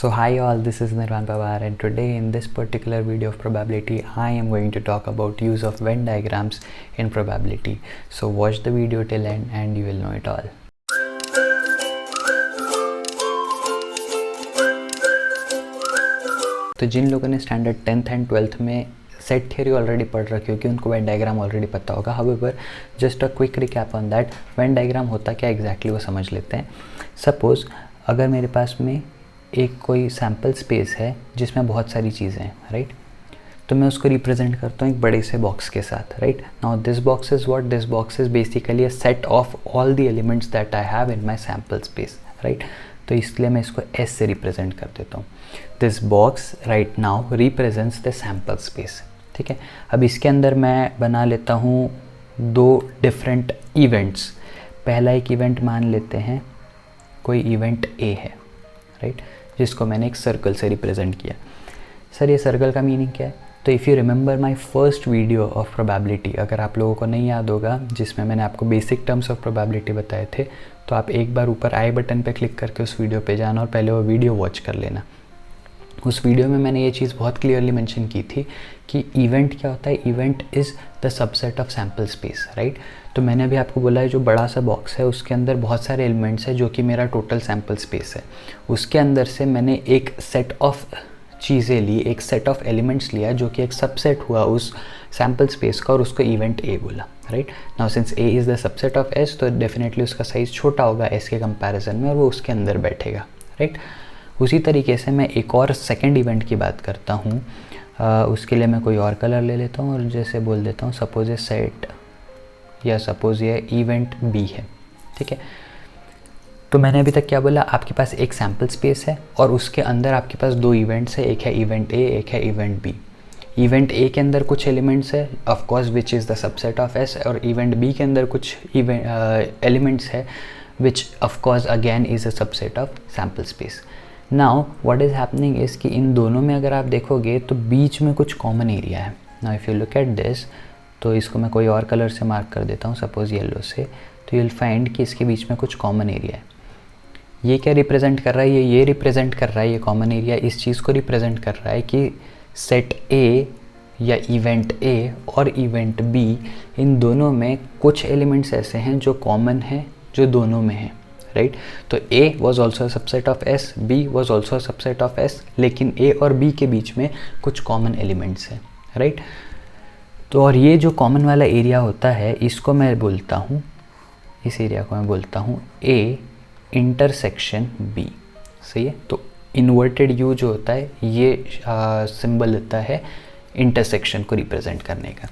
So hi all, this is Nirvan Pawar, and today in this particular video of probability I am going to talk about use of Venn diagrams in probability. So watch the video till end and you will know it all. तो जिन लोगों ने standard 10th and 12th में set theory already पढ़ रखी हो, कि उनको Venn diagram already पता होगा. However just a quick recap on that. Venn diagram होता क्या एग्जैक्टली वो समझ लेते हैं. सपोज अगर मेरे पास में एक कोई सैम्पल स्पेस है जिसमें बहुत सारी चीज़ें हैं, राइट. तो मैं उसको रिप्रेजेंट करता हूँ एक बड़े से बॉक्स के साथ, right. Now this box is what? This box is basically a set of all the elements that I have in my sample space, right. तो इसलिए मैं इसको एस से रिप्रेजेंट कर देता हूँ. This box right now represents the sample space, ठीक है. अब इसके अंदर मैं बना लेता हूँ दो डिफरेंट इवेंट्स. पहला एक इवेंट मान लेते हैं कोई इवेंट ए है, राइट, जिसको मैंने एक सर्कल से रिप्रेजेंट किया. सर ये सर्कल का मीनिंग क्या है? तो if you remember my first video of probability, अगर आप लोगों को नहीं याद होगा, जिसमें मैंने आपको बेसिक टर्म्स ऑफ प्रोबेबिलिटी बताए थे, तो आप एक बार ऊपर आई बटन पे क्लिक करके उस वीडियो पे जाना और पहले वो वीडियो वॉच कर लेना. उस वीडियो में मैंने ये चीज़ बहुत क्लियरली मेंशन की थी कि इवेंट क्या होता है. Event is the subset of sample space, right. तो मैंने अभी आपको बोला है जो बड़ा सा बॉक्स है उसके अंदर बहुत सारे एलिमेंट्स हैं जो कि मेरा टोटल सैम्पल स्पेस है. उसके अंदर से मैंने एक सेट ऑफ चीज़ें ली, एक सेट ऑफ एलिमेंट्स लिया जो कि एक सबसेट हुआ उस सैम्पल स्पेस का, और उसको इवेंट ए बोला, right. Now since A is the subset of S, तो डेफिनेटली उसका साइज़ छोटा होगा एस के कंपैरिजन में और वो उसके अंदर बैठेगा, राइट. उसी तरीके से मैं एक और सेकंड इवेंट की बात करता हूँ. उसके लिए मैं कोई और कलर ले लेता हूँ और जैसे बोल देता हूँ सपोज ये सेट, या सपोज ये इवेंट बी है, ठीक है. तो मैंने अभी तक क्या बोला? आपके पास एक सैम्पल स्पेस है और उसके अंदर आपके पास दो इवेंट्स है, एक है इवेंट ए, एक है इवेंट बी. इवेंट ए के अंदर कुछ एलिमेंट्स है of course which is the subset of S, और इवेंट बी के अंदर कुछ एलिमेंट्स है which of course again is a subset of sample space. Now what is happening is कि इन दोनों में अगर आप देखोगे तो बीच में कुछ कॉमन एरिया है. Now if you look at this, तो इसको मैं कोई और कलर से मार्क कर देता हूँ, सपोज येलो से, तो यू विल फाइंड कि इसके बीच में कुछ कॉमन एरिया है. ये क्या रिप्रेजेंट कर रहा है? ये रिप्रेजेंट कर रहा है, ये कॉमन एरिया इस चीज़ को रिप्रेजेंट कर रहा है कि सेट ए या इवेंट ए और इवेंट बी, इन दोनों में कुछ एलिमेंट्स ऐसे हैं जो कॉमन हैं, जो दोनों में हैं, राइट. तो A was also a subset of S, B was also a subset of S, लेकिन A और B के बीच में कुछ कॉमन एलिमेंट्स हैं, राइट. तो और ये जो कॉमन वाला एरिया होता है इसको मैं बोलता हूँ, इस एरिया को मैं बोलता हूँ A इंटरसेक्शन B, सही है. तो इन्वर्टेड U जो होता है ये सिंबल देता है इंटरसेक्शन को रिप्रेजेंट करने का.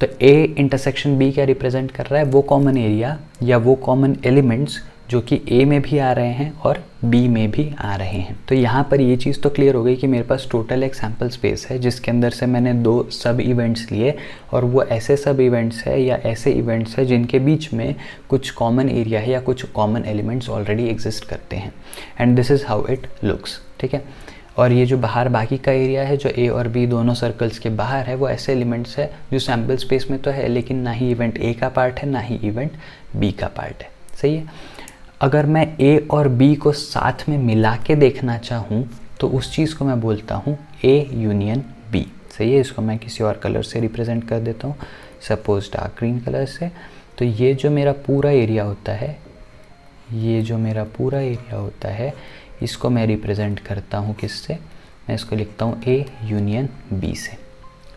तो A इंटरसेक्शन B क्या रिप्रेजेंट कर रहा है? वो कॉमन एरिया या वो कॉमन एलिमेंट्स जो कि A में भी आ रहे हैं और B में भी आ रहे हैं. तो यहाँ पर ये चीज़ तो क्लियर हो गई कि मेरे पास टोटल एक सैम्पल स्पेस है जिसके अंदर से मैंने दो सब इवेंट्स लिए, और वो ऐसे सब इवेंट्स है या ऐसे इवेंट्स है जिनके बीच में कुछ कॉमन एरिया है या कुछ कॉमन एलिमेंट्स ऑलरेडी एग्जिस्ट करते हैं. And this is how it looks, ठीक है. और ये जो बाहर बाकी का एरिया है जो A और B दोनों सर्कल्स के बाहर है, वो ऐसे एलिमेंट्स है जो सैम्पल स्पेस में तो है लेकिन ना ही इवेंट A का पार्ट है ना ही इवेंट B का पार्ट है, सही है. अगर मैं A और B को साथ में मिला के देखना चाहूँ तो उस चीज़ को मैं बोलता हूँ A यूनियन B, सही है. इसको मैं किसी और कलर से रिप्रेजेंट कर देता हूँ, सपोज डार्क ग्रीन कलर से. तो ये जो मेरा पूरा एरिया होता है, ये जो मेरा पूरा एरिया होता है, इसको मैं रिप्रेजेंट करता हूँ किससे? मैं इसको लिखता हूँ A यूनियन B से,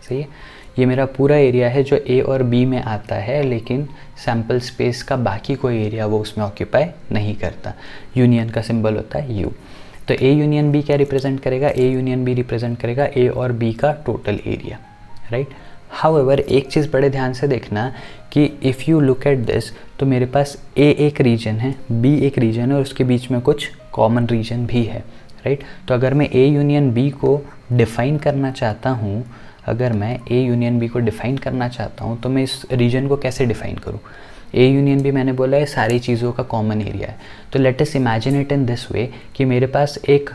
सही है. ये मेरा पूरा एरिया है जो A और B में आता है, लेकिन सैम्पल स्पेस का बाकी कोई एरिया वो उसमें ऑक्यूपाई नहीं करता. यूनियन का सिंबल होता है U. तो A यूनियन B क्या रिप्रेजेंट करेगा? A यूनियन B रिप्रेजेंट करेगा A और B का टोटल एरिया, राइट. हाउएवर एक चीज़ बड़े ध्यान से देखना कि if you look at this, तो मेरे पास A एक रीजन है, B एक रीजन है और उसके बीच में कुछ कॉमन रीजन भी है, राइट. तो अगर मैं A यूनियन B को डिफ़ाइन करना चाहता हूँ, अगर मैं A यूनियन B को डिफ़ाइन करना चाहता हूँ तो मैं इस रीजन को कैसे डिफ़ाइन करूँ? A यूनियन B मैंने बोला है सारी चीज़ों का कॉमन एरिया है. तो let us imagine it in this way कि मेरे पास एक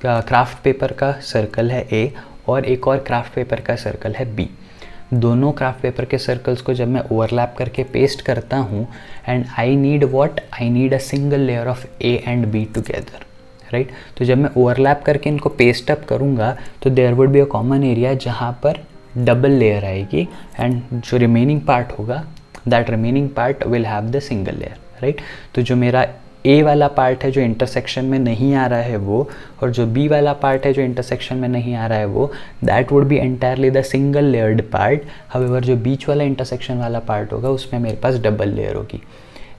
क्राफ्ट पेपर का सर्कल है A और एक और क्राफ्ट पेपर का सर्कल है B. दोनों क्राफ्ट पेपर के सर्कल्स को जब मैं ओवरलैप करके पेस्ट करता हूँ, and I need what? I need a single layer of A and B together, right. तो जब मैं ओवरलैप करके इनको पेस्ट अप करूँगा तो there would be a common area जहाँ पर डबल लेयर आएगी, एंड जो रिमेनिंग पार्ट होगा that remaining part will have the single layer, right. तो जो मेरा ए वाला पार्ट है जो इंटरसेक्शन में नहीं आ रहा है वो, और जो बी वाला पार्ट है जो इंटरसेक्शन में नहीं आ रहा है वो, that would be entirely the single layered part. However जो बीच वाला इंटरसेक्शन वाला पार्ट होगा उसमें मेरे पास डबल लेयर होगी,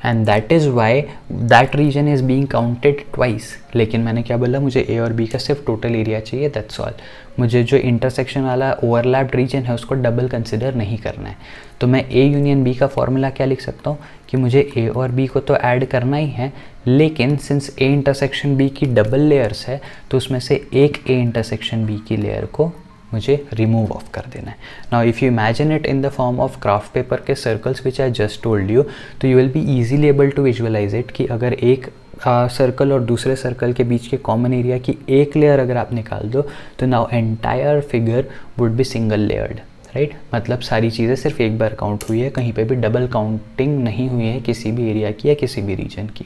and that is why that region is being counted twice. लेकिन मैंने क्या बोला, मुझे ए और बी का सिर्फ टोटल एरिया चाहिए, दैट्स ऑल। मुझे जो इंटरसेक्शन वाला ओवरलैप्ड रीजन है उसको डबल कंसिडर नहीं करना है। तो मैं ए यूनियन बी का फॉर्मूला क्या लिख सकता हूँ कि मुझे ए और बी को तो ऐड करना ही है, लेकिन सिंस ए इंटरसेक्शन बी की डबल लेयर्स है तो उसमें से एक ए इंटरसेक्शन बी की लेयर को मुझे रिमूव ऑफ कर देना है। Now if you imagine it in the form of craft paper के circles which I just told you, तो you will be easily able to visualise it कि अगर एक सर्कल और दूसरे सर्कल के बीच के कॉमन एरिया की एक लेयर अगर आप निकाल दो तो now entire figure would be single layered, right. मतलब सारी चीज़ें सिर्फ एक बार काउंट हुई है, कहीं पे भी डबल काउंटिंग नहीं हुई है किसी भी एरिया की या किसी भी रीजन की।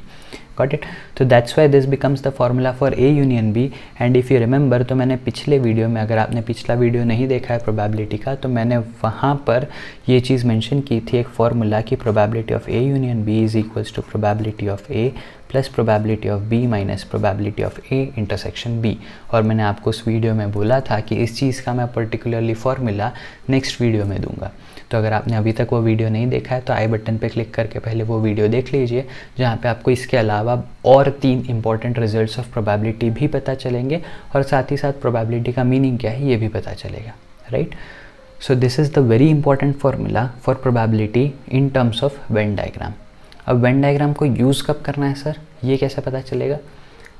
Got it? तो that's why this becomes the formula for A union B, and if you remember, तो मैंने पिछले वीडियो में, अगर आपने पिछला वीडियो नहीं देखा है प्रोबेबिलिटी का, तो मैंने वहाँ पर ये चीज़ मेंशन की थी, एक फॉर्मूला की probability of A union B is equals to probability of A plus probability of B minus probability of A intersection B। और मैंने आपको उस वीडियो में बोला था कि इस चीज़ का मैं पर्टिकुलरली फॉर्मूला नेक्स्ट वीडियो में दूंगा। तो अगर आपने अभी तक वो वीडियो नहीं देखा है तो आई बटन पे क्लिक करके पहले वो वीडियो देख लीजिए, जहाँ पे आपको इसके अलावा और 3 इंपॉर्टेंट रिजल्ट्स ऑफ प्रोबेबिलिटी भी पता चलेंगे, और साथ ही साथ प्रोबेबिलिटी का मीनिंग क्या है ये भी पता चलेगा, right. So this is the very important formula for probability in terms of Venn diagram. अब वेन डायग्राम को यूज़ कब करना है सर, ये कैसे पता चलेगा?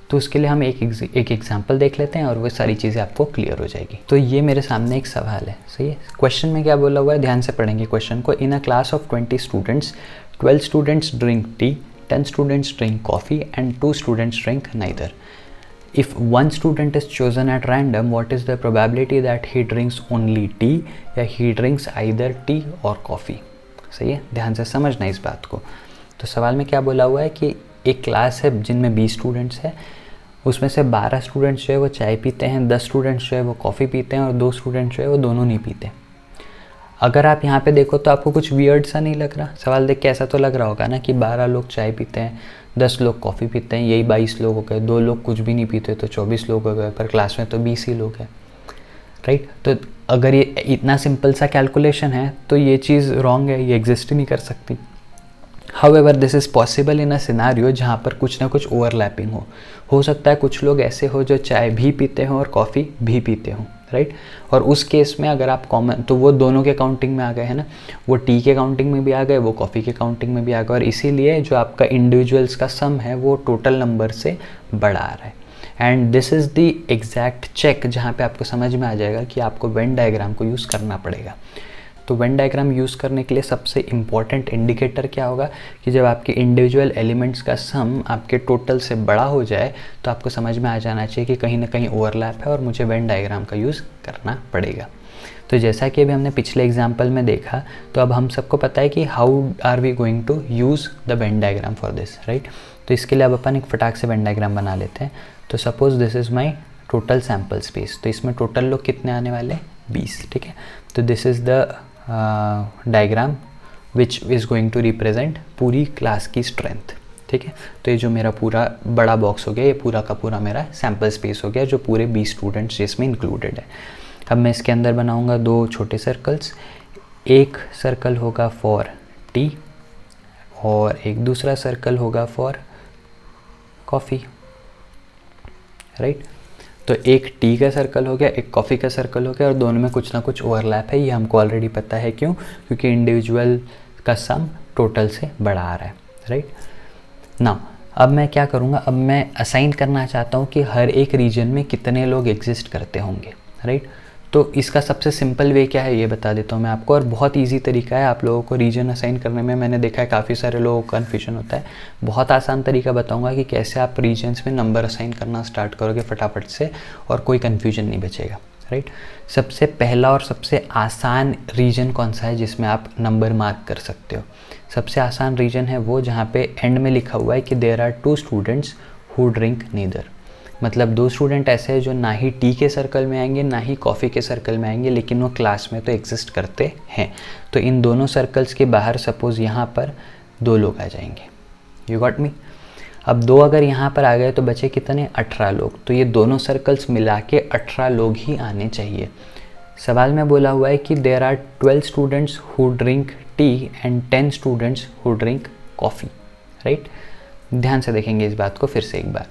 तो उसके लिए हम एक एग्जाम्पल देख लेते हैं और वो सारी चीज़ें आपको क्लियर हो जाएगी। तो ये मेरे सामने एक सवाल है, सही है। क्वेश्चन में क्या बोला हुआ है, ध्यान से पढ़ेंगे क्वेश्चन को। In a class of 20 students, 12 students drink tea, 10 students drink coffee and 2 students drink neither. If one student is chosen at random, what is the probability that he drinks only tea या he drinks either tea or coffee? सही है, ध्यान से समझना इस बात को। तो सवाल में क्या बोला हुआ है कि एक क्लास है जिनमें 20 स्टूडेंट्स है, उसमें से 12 स्टूडेंट्स जो है वो चाय पीते हैं, 10 स्टूडेंट्स जो है वो कॉफ़ी पीते हैं और 2 स्टूडेंट्स जो है वो दोनों नहीं पीते। अगर आप यहाँ पे देखो तो आपको कुछ वियर्ड सा नहीं लग रहा? सवाल देख के ऐसा तो लग रहा होगा ना कि 12 लोग चाय पीते हैं, 10 लोग कॉफ़ी पीते हैं, यही 22 लोग हो गए, 2 लोग कुछ भी नहीं पीते तो 24 लोग हो गए, पर क्लास में तो 20 ही लोग हैं, राइट। तो अगर ये इतना सिंपल सा कैलकुलेशन है तो ये चीज़ रॉन्ग है, ये एग्जिस्ट ही नहीं कर सकती। However, this is possible in a scenario जहाँ पर कुछ ना कुछ ओवरलैपिंग हो सकता है कुछ लोग ऐसे हो जो चाय भी पीते हों और कॉफ़ी भी पीते हों, राइट। और उस केस में अगर आप कॉमन, तो वो दोनों के काउंटिंग में आ गए हैं ना, वो टी के काउंटिंग में भी आ गए, वो कॉफ़ी के काउंटिंग में भी आ गए, और इसीलिए जो आपका इंडिविजुअल्स का सम है वो टोटल नंबर से बड़ा आ रहा है। And this is the exact check जहाँ पे आपको समझ में आ जाएगा कि आपको वेन डायग्राम को यूज़ करना पड़ेगा। तो वेन डायग्राम यूज़ करने के लिए सबसे इम्पॉर्टेंट इंडिकेटर क्या होगा कि जब आपके इंडिविजुअल एलिमेंट्स का सम आपके टोटल से बड़ा हो जाए तो आपको समझ में आ जाना चाहिए कि कहीं ना कहीं ओवरलैप है और मुझे वेन डायग्राम का यूज़ करना पड़ेगा। तो जैसा कि अभी हमने पिछले एग्जाम्पल में देखा, तो अब हम सबको पता है कि how are we going to use the Venn diagram for this, right. तो इसके लिए अब अपन एक फटाक से वेन डायग्राम बना लेते हैं। तो suppose this is my total sample space, तो इसमें टोटल लोग कितने आने वाले, 20, ठीक है। तो this is the diagram which is going to represent पूरी क्लास की स्ट्रेंथ, ठीक है। तो ये जो मेरा पूरा बड़ा बॉक्स हो गया, ये पूरा का पूरा मेरा सैम्पल स्पेस हो गया जो पूरे 20 स्टूडेंट्स जिसमें इंक्लूडेड है। अब मैं इसके अंदर बनाऊंगा 2 छोटे सर्कल्स, एक सर्कल होगा फॉर टी और एक दूसरा सर्कल होगा फॉर कॉफ़ी, राइट। तो एक टी का सर्कल हो गया, एक कॉफ़ी का सर्कल हो गया, और दोनों में कुछ ना कुछ ओवरलैप है, ये हमको ऑलरेडी पता है। क्यों? क्योंकि इंडिविजुअल का सम टोटल से बड़ा आ रहा है, राइट ना। अब मैं क्या करूँगा, अब मैं असाइन करना चाहता हूँ कि हर एक रीजन में कितने लोग एग्जिस्ट करते होंगे, राइट। तो इसका सबसे सिंपल वे क्या है ये बता देता हूँ मैं आपको, और बहुत इजी तरीका है। आप लोगों को रीजन असाइन करने में मैंने देखा है काफ़ी सारे लोगों को कन्फ्यूजन होता है। बहुत आसान तरीका बताऊँगा कि कैसे आप रीजन्स में नंबर असाइन करना स्टार्ट करोगे फटाफट से और कोई कन्फ्यूजन नहीं बचेगा, राइट। सबसे पहला और सबसे आसान रीजन कौन सा है जिसमें आप नंबर मार्क कर सकते हो? सबसे आसान रीजन है वो जहाँ पे एंड में लिखा हुआ है कि there are 2 students who drink neither. मतलब 2 स्टूडेंट ऐसे हैं जो ना ही टी के सर्कल में आएंगे ना ही कॉफ़ी के सर्कल में आएंगे, लेकिन वो क्लास में तो एग्जिस्ट करते हैं। तो इन दोनों सर्कल्स के बाहर सपोज़ यहाँ पर 2 लोग आ जाएंगे। You got me. अब 2 अगर यहाँ पर आ गए तो बचे कितने, 18 लोग। तो ये दोनों सर्कल्स मिला के 18 लोग ही आने चाहिए। सवाल में बोला हुआ है कि there are 12 students who drink tea and 10 students who drink coffee, right. ध्यान से देखेंगे इस बात को फिर से एक बार।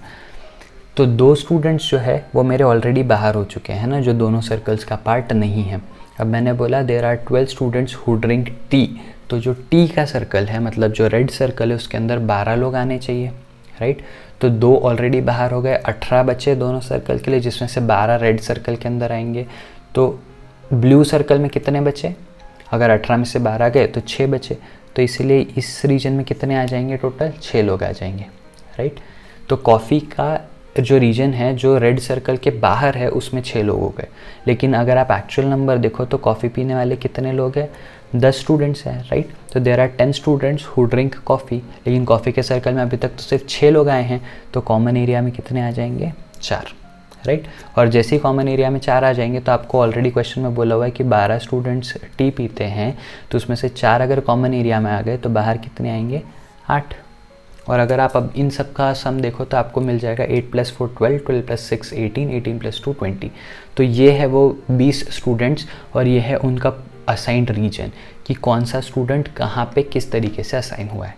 तो 2 स्टूडेंट्स जो है वो मेरे ऑलरेडी बाहर हो चुके हैं ना, जो दोनों सर्कल्स का पार्ट नहीं है। अब मैंने बोला there are 12 students who drink tea, तो जो टी का सर्कल है मतलब जो रेड सर्कल है उसके अंदर 12 लोग आने चाहिए, राइट। तो 2 ऑलरेडी बाहर हो गए, 18 बचे दोनों सर्कल के लिए, जिसमें से 12 रेड सर्कल के अंदर आएंगे। तो ब्लू सर्कल में कितने बचे, अगर 18 में से 12 गए तो 6 बचे। तो इसीलिए इस रीजन में कितने आ जाएंगे, टोटल 6 लोग आ जाएंगे, राइट। तो कॉफ़ी का जो रीजन है जो रेड सर्कल के बाहर है उसमें 6 लोग हो गए। लेकिन अगर आप एक्चुअल नंबर देखो तो कॉफ़ी पीने वाले कितने लोग हैं, 10 स्टूडेंट्स हैं, राइट। तो there are 10 students who drink coffee, लेकिन कॉफ़ी के सर्कल में अभी तक तो सिर्फ 6 लोग आए हैं। तो कॉमन एरिया में कितने आ जाएंगे, 4, राइट। और जैसे ही कॉमन एरिया में 4 आ जाएंगे तो आपको ऑलरेडी क्वेश्चन में बोला हुआ है कि 12 स्टूडेंट्स टी पीते हैं, तो उसमें से 4 अगर कॉमन एरिया में आ गए तो बाहर कितने आएंगे, 8। और अगर आप अब इन सब का सम देखो तो आपको मिल जाएगा 8 + 4 12, 12 + 6 18, 18 + 2 20। तो ये है वो 20 स्टूडेंट्स और ये है उनका असाइंड रीजन कि कौन सा स्टूडेंट कहाँ पे किस तरीके से असाइन हुआ है,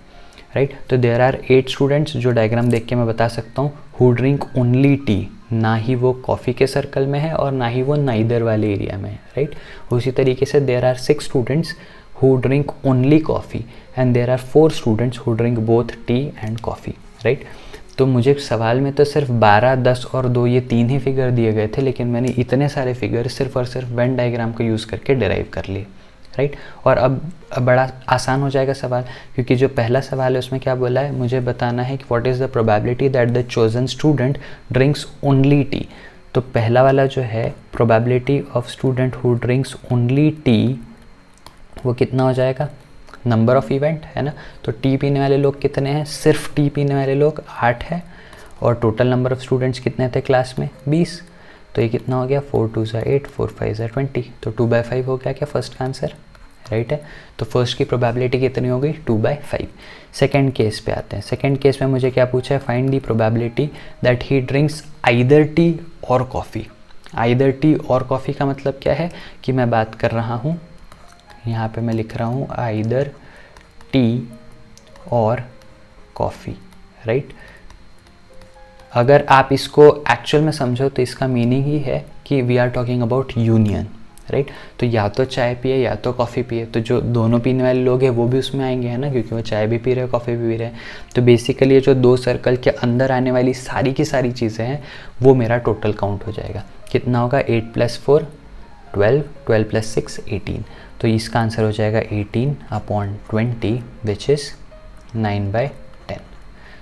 राइट। तो देयर आर 8 स्टूडेंट्स, जो डायग्राम देख के मैं बता सकता हूँ, हु ड्रिंक ओनली टी, ना ही वो कॉफ़ी के सर्कल में है और ना ही वो नाइदर वाले एरिया में है, राइट। उसी तरीके से there are 6 students who drink only coffee and there are 4 students who drink both tea and coffee, right. तो मुझे सवाल में तो सिर्फ 12, 10 और 2 ये 3 ही फिगर दिए गए थे, लेकिन मैंने इतने सारे फिगर सिर्फ और सिर्फ वेन डायग्राम का यूज़ करके डिराइव कर लिए, राइट। और अब बड़ा आसान हो जाएगा सवाल, क्योंकि जो पहला सवाल है उसमें क्या बोला है, मुझे बताना है कि what is the probability that the chosen student drinks only T. तो पहला वाला जो है probability of student who drinks only T, वो कितना हो जाएगा, नंबर ऑफ इवेंट है ना। तो टी पीने वाले लोग कितने हैं, सिर्फ टी पीने वाले लोग 8 है, और टोटल नंबर ऑफ स्टूडेंट्स कितने थे क्लास में, 20। तो ये कितना हो गया, 4 2 = 8, 4 5 = 20। तो 2/5 हो गया क्या फर्स्ट का आंसर, राइट है। तो फर्स्ट की प्रोबेबिलिटी कितनी हो गई, 2/5। सेकेंड केस पे आते हैं। सेकेंड केस में मुझे क्या पूछा है, find the probability that he drinks either T और कॉफ़ी। आइदर टी और कॉफ़ी का मतलब क्या है कि मैं बात कर रहा हूँ, यहाँ पे मैं लिख रहा हूँ आइदर टी और कॉफ़ी, राइट। अगर आप इसको एक्चुअल में समझो तो इसका मीनिंग ही है कि we are talking about union, right. तो या तो चाय पिए या तो कॉफ़ी पिए, तो जो दोनों पीने वाले लोग हैं वो भी उसमें आएंगे, है ना, क्योंकि वो चाय भी पी रहे हैं कॉफ़ी भी पी रहे हैं। तो बेसिकली ये जो 2 सर्कल के अंदर आने वाली सारी की सारी चीज़ें हैं वो मेरा टोटल काउंट हो जाएगा। कितना होगा, 8 + 4 12, 12 + 6 18। तो इसका आंसर हो जाएगा 18/20 विच इज़ 9/10।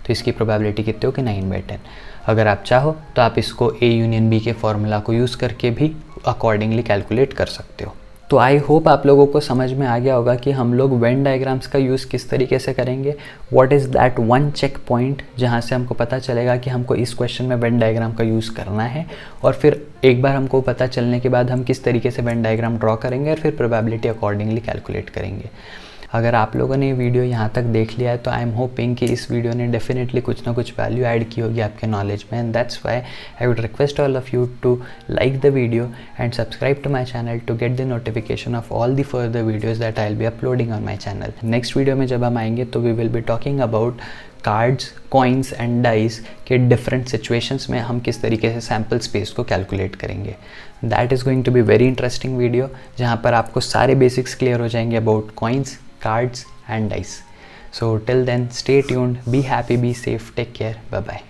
तो इसकी प्रोबेबिलिटी कितनी होगी, 9/10। अगर आप चाहो तो आप इसको A यूनियन B के फॉर्मूला को यूज़ करके भी अकॉर्डिंगली कैलकुलेट कर सकते हो। तो आई होप आप लोगों को समझ में आ गया होगा कि हम लोग वेन डायग्राम्स का यूज़ किस तरीके से करेंगे। What is that one check point जहाँ से हमको पता चलेगा कि हमको इस क्वेश्चन में वेन डायग्राम का यूज़ करना है, और फिर एक बार हमको पता चलने के बाद हम किस तरीके से वेन डायग्राम ड्रॉ करेंगे और फिर प्रोबेबिलिटी अकॉर्डिंगली कैलकुलेट करेंगे। अगर आप लोगों ने ये वीडियो यहाँ तक देख लिया है तो आई एम होपिंग कि इस वीडियो ने डेफिनेटली कुछ ना कुछ वैल्यू ऐड की होगी आपके नॉलेज में, and that's why I would request all of you to like the video and subscribe to my channel to get the notification of all the further videos that I will be uploading on my channel. Next video में जब हम आएंगे तो we will be talking about cards, coins and dice के different situations में हम किस तरीके से सैम्पल स्पेस को कैलकुलेट करेंगे। That is going to be very interesting video, जहाँ पर आपको सारे बेसिक्स क्लियर हो जाएंगे about coins, cards and dice. So till then, stay tuned, be happy, be safe, take care, bye bye.